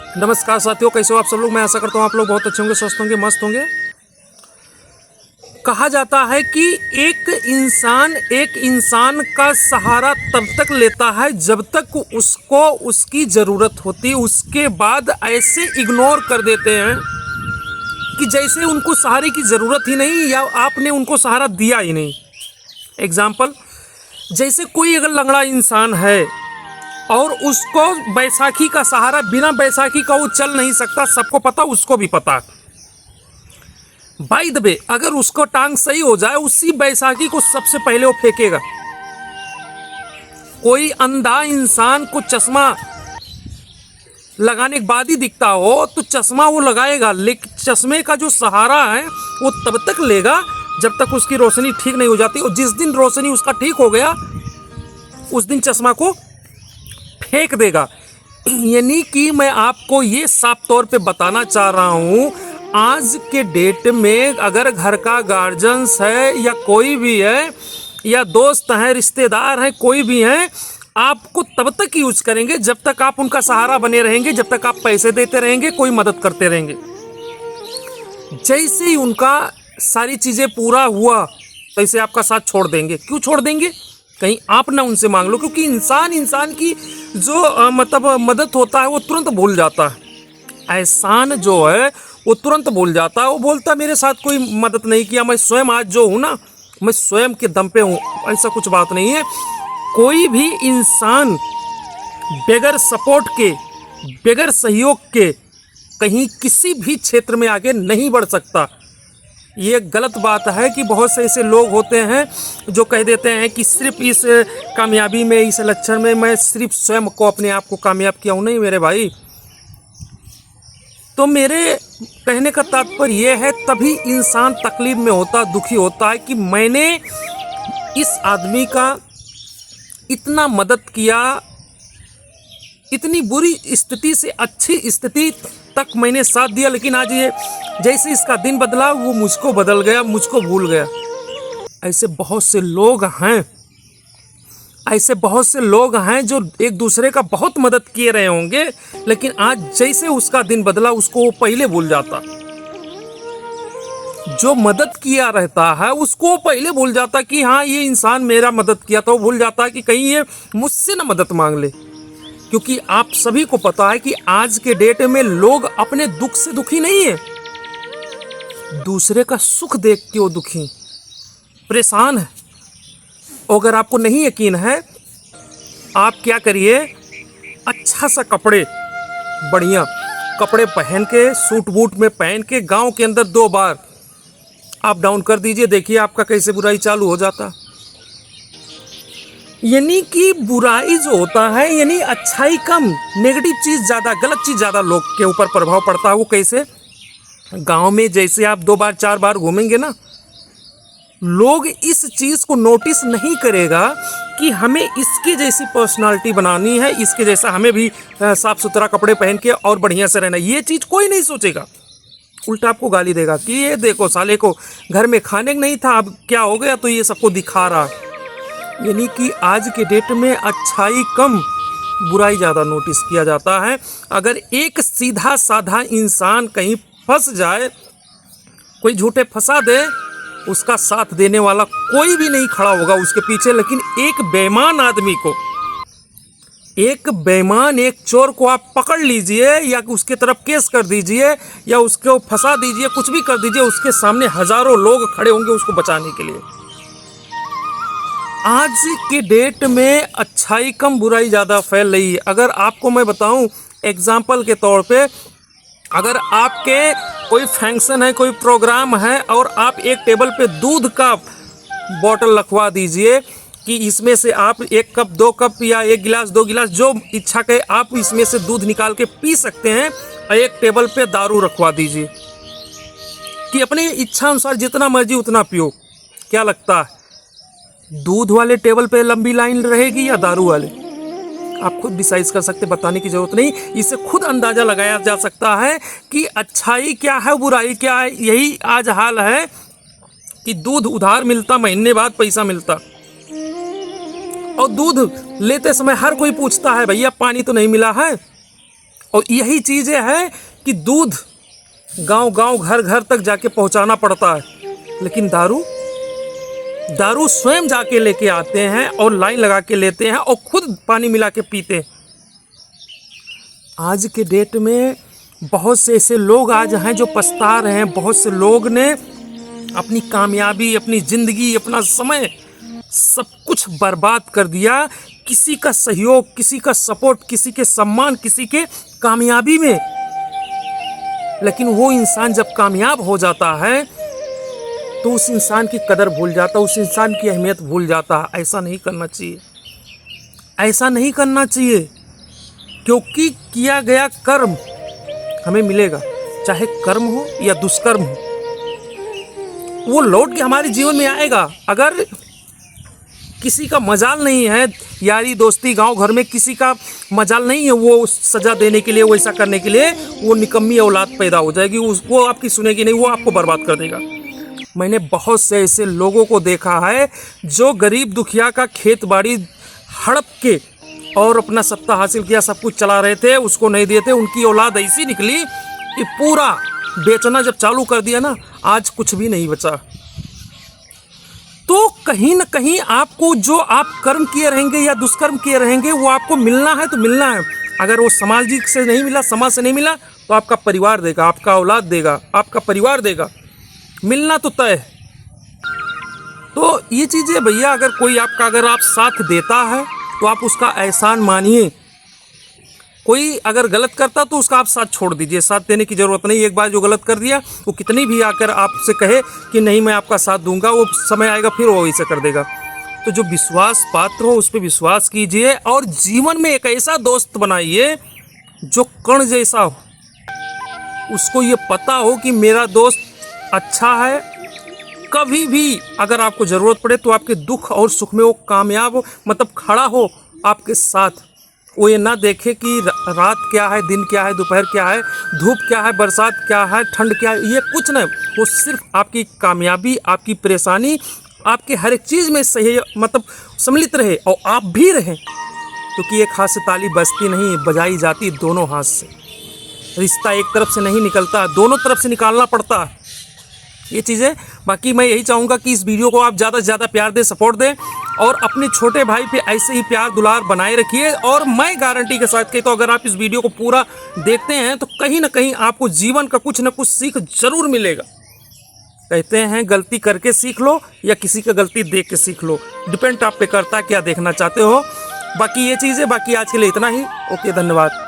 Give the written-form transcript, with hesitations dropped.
नमस्कार साथियों, कैसे हो आप सब लोग। मैं आशा करता हूँ आप लोग बहुत अच्छे होंगे, स्वस्थ होंगे, मस्त होंगे। कहा जाता है कि एक इंसान का सहारा तब तक लेता है जब तक उसको उसकी ज़रूरत होती है। उसके बाद ऐसे इग्नोर कर देते हैं कि जैसे उनको सहारे की ज़रूरत ही नहीं या आपने उनको सहारा दिया ही नहीं। एग्जाम्पल, जैसे कोई अगर लंगड़ा इंसान है और उसको बैसाखी का सहारा, बिना बैसाखी का वो चल नहीं सकता, सबको पता, उसको भी पता। बाय द वे, अगर उसको टांग सही हो जाए, उसी बैसाखी को सबसे पहले वो फेंकेगा। कोई अंधा इंसान को चश्मा लगाने के बाद ही दिखता हो तो चश्मा वो लगाएगा, लेकिन चश्मे का जो सहारा है वो तब तक लेगा जब तक उसकी रोशनी ठीक नहीं हो जाती। और जिस दिन रोशनी उसका ठीक हो गया उस दिन चश्मा को फेंक देगा। यानी कि मैं आपको ये साफ तौर पे बताना चाह रहा हूँ, आज के डेट में अगर घर का गार्जियंस है या कोई भी है या दोस्त हैं, रिश्तेदार हैं, कोई भी हैं, आपको तब तक यूज करेंगे जब तक आप उनका सहारा बने रहेंगे, जब तक आप पैसे देते रहेंगे, कोई मदद करते रहेंगे। जैसे ही उनका सारी चीज़ें पूरा हुआ तैसे आपका साथ छोड़ देंगे। क्यों छोड़ देंगे? कहीं आप ना उनसे मांग लो, क्योंकि इंसान की जो मदद होता है वो तुरंत भूल जाता है। एहसान जो है वो तुरंत भूल जाता है। वो बोलता मेरे साथ कोई मदद नहीं किया, मैं स्वयं आज जो हूँ ना, मैं स्वयं के दम पे हूँ। ऐसा कुछ बात नहीं है। कोई भी इंसान बगैर सपोर्ट के, बगैर सहयोग के कहीं किसी भी क्षेत्र में आगे नहीं बढ़ सकता। ये गलत बात है कि बहुत से ऐसे लोग होते हैं जो कह देते हैं कि सिर्फ इस कामयाबी में, इस लक्षण में मैं सिर्फ स्वयं को, अपने आप को कामयाब किया हूँ। नहीं मेरे भाई, तो मेरे कहने का तात्पर्य यह है, तभी इंसान तकलीफ में होता, दुखी होता है कि मैंने इस आदमी का इतना मदद किया, इतनी बुरी स्थिति से अच्छी स्थिति तक मैंने साथ दिया, लेकिन आज ये जैसे इसका दिन बदला वो मुझको बदल गया, मुझको भूल गया। ऐसे बहुत से लोग हैं, ऐसे बहुत से लोग हैं जो एक दूसरे का बहुत मदद किए रहे होंगे, लेकिन आज जैसे उसका दिन बदला उसको वो पहले भूल जाता। जो मदद किया रहता है उसको पहले भूल जाता कि हाँ ये इंसान मेरा मदद किया था। वो भूल जाता है कि कहीं ये मुझसे ना मदद मांग ले। क्योंकि आप सभी को पता है कि आज के डेट में लोग अपने दुख से दुखी नहीं है, दूसरे का सुख देख के वो दुखी, परेशान है। अगर आपको नहीं यकीन है, आप क्या करिए, अच्छा सा कपड़े, बढ़िया कपड़े पहन के, सूट बूट में पहन के गांव के अंदर 2 बार आप डाउन कर दीजिए, देखिए आपका कैसे बुराई चालू हो जाता। यानी कि बुराई जो होता है, यानी अच्छाई कम, नेगेटिव चीज़ ज़्यादा, गलत चीज़ ज़्यादा लोग के ऊपर प्रभाव पड़ता है। वो कैसे? गांव में जैसे आप 2 बार 4 बार घूमेंगे ना, लोग इस चीज़ को नोटिस नहीं करेगा कि हमें इसके जैसी पर्सनालिटी बनानी है, इसके जैसा हमें भी साफ सुथरा कपड़े पहन के और बढ़िया से रहना। ये चीज़ कोई नहीं सोचेगा, उल्टा आपको गाली देगा कि ये देखो साले को घर में खाने नहीं था, अब क्या हो गया, तो ये सबको दिखा रहा है। यानी कि आज के डेट में अच्छाई कम, बुराई ज़्यादा नोटिस किया जाता है। अगर एक सीधा साधा इंसान कहीं फंस जाए, कोई झूठे फंसा दे, उसका साथ देने वाला कोई भी नहीं खड़ा होगा उसके पीछे। लेकिन एक बेईमान आदमी को, एक बेईमान, एक चोर को आप पकड़ लीजिए या उसके तरफ केस कर दीजिए या उसको फंसा दीजिए, कुछ भी कर दीजिए, उसके सामने हजारों लोग खड़े होंगे उसको बचाने के लिए। आज के डेट में अच्छाई कम, बुराई ज़्यादा फैल रही है। अगर आपको मैं बताऊं एग्जाम्पल के तौर पे, अगर आपके कोई फंक्शन है, कोई प्रोग्राम है और आप एक टेबल पे दूध का बॉटल रखवा दीजिए कि इसमें से आप 1 कप 2 कप या 1 गिलास 2 गिलास जो इच्छा के आप इसमें से दूध निकाल के पी सकते हैं, और एक टेबल पे दारू रखवा दीजिए कि अपनी इच्छा अनुसार जितना मर्जी उतना पियो। क्या लगता है, दूध वाले टेबल पे लंबी लाइन रहेगी या दारू वाले? आप खुद डिसाइड कर सकते, बताने की जरूरत नहीं। इससे खुद अंदाजा लगाया जा सकता है कि अच्छाई क्या है, बुराई क्या है। यही आज हाल है कि दूध उधार मिलता, महीने बाद पैसा मिलता, और दूध लेते समय हर कोई पूछता है भैया पानी तो नहीं मिला है। और यही चीज़ें हैं कि दूध गांव गांव घर घर तक जाके पहुंचाना पड़ता है, लेकिन दारू स्वयं जाके लेके आते हैं और लाइन लगा के लेते हैं और खुद पानी मिला के पीते हैं। आज के डेट में बहुत से ऐसे लोग आज हैं जो पछता रहे हैं। बहुत से लोग ने अपनी कामयाबी, अपनी ज़िंदगी, अपना समय सब कुछ बर्बाद कर दिया किसी का सहयोग, किसी का सपोर्ट, किसी के सम्मान, किसी के कामयाबी में। लेकिन वो इंसान जब कामयाब हो जाता है तो उस इंसान की कदर भूल जाता, उस इंसान की अहमियत भूल जाता। ऐसा नहीं करना चाहिए, ऐसा नहीं करना चाहिए, क्योंकि किया गया कर्म हमें मिलेगा, चाहे कर्म हो या दुष्कर्म हो, वो लौट के हमारे जीवन में आएगा। अगर किसी का मजाल नहीं है, यारी दोस्ती गांव घर में किसी का मजाल नहीं है वो सजा देने के लिए, वो ऐसा करने के लिए, वो निकम्मी औलाद पैदा हो जाएगी, वो आपकी सुनेगी नहीं, वो आपको बर्बाद कर देगा। मैंने बहुत से ऐसे लोगों को देखा है जो गरीब दुखिया का खेत बाड़ी हड़प के और अपना सत्ता हासिल किया, सब कुछ चला रहे थे, उसको नहीं दिए थे। उनकी औलाद ऐसी निकली कि पूरा बेचना जब चालू कर दिया ना, आज कुछ भी नहीं बचा। तो कहीं ना कहीं आपको जो आप कर्म किए रहेंगे या दुष्कर्म किए रहेंगे वो आपको मिलना है तो मिलना है। अगर वो सामाजिक से नहीं मिला, समाज से नहीं मिला, तो आपका परिवार देगा, आपका औलाद देगा, आपका परिवार देगा, मिलना तो तय है। तो ये चीज़ें भैया, अगर कोई आपका अगर आप साथ देता है तो आप उसका एहसान मानिए। कोई अगर गलत करता तो उसका आप साथ छोड़ दीजिए, साथ देने की ज़रूरत नहीं। एक बार जो गलत कर दिया, वो कितनी भी आकर आपसे कहे कि नहीं मैं आपका साथ दूंगा, वो समय आएगा फिर वो वैसे कर देगा। तो जो विश्वास पात्र हो उस पर विश्वास कीजिए और जीवन में एक ऐसा दोस्त बनाइए जो कण जैसा हो, उसको ये पता हो कि मेरा दोस्त अच्छा है, कभी भी अगर आपको ज़रूरत पड़े तो आपके दुख और सुख में वो कामयाब हो, मतलब खड़ा हो आपके साथ। वो ये ना देखे कि रात क्या है, दिन क्या है, दोपहर क्या है, धूप क्या है, बरसात क्या है, ठंड क्या है, ये कुछ नहीं। वो सिर्फ आपकी कामयाबी, आपकी परेशानी, आपके हर एक चीज़ में सही मतलब सम्मिलित रहे और आप भी रहें, क्योंकि एक हाथ से ताली बजती नहीं, बजाई जाती दोनों हाथ से। रिश्ता एक तरफ से नहीं निकलता, दोनों तरफ से निकालना पड़ता है ये चीज़ें। बाकी मैं यही चाहूँगा कि इस वीडियो को आप ज़्यादा से ज़्यादा प्यार दें, सपोर्ट दें और अपने छोटे भाई पे ऐसे ही प्यार दुलार बनाए रखिए। और मैं गारंटी के साथ कहता तो अगर आप इस वीडियो को पूरा देखते हैं तो कहीं ना कहीं आपको जीवन का कुछ ना कुछ सीख जरूर मिलेगा। कहते हैं गलती करके सीख लो या किसी का गलती देख के सीख लो, डिपेंड आप पे करता क्या देखना चाहते हो। बाकी ये चीज़ें, बाकी आज के लिए इतना ही। ओके, धन्यवाद।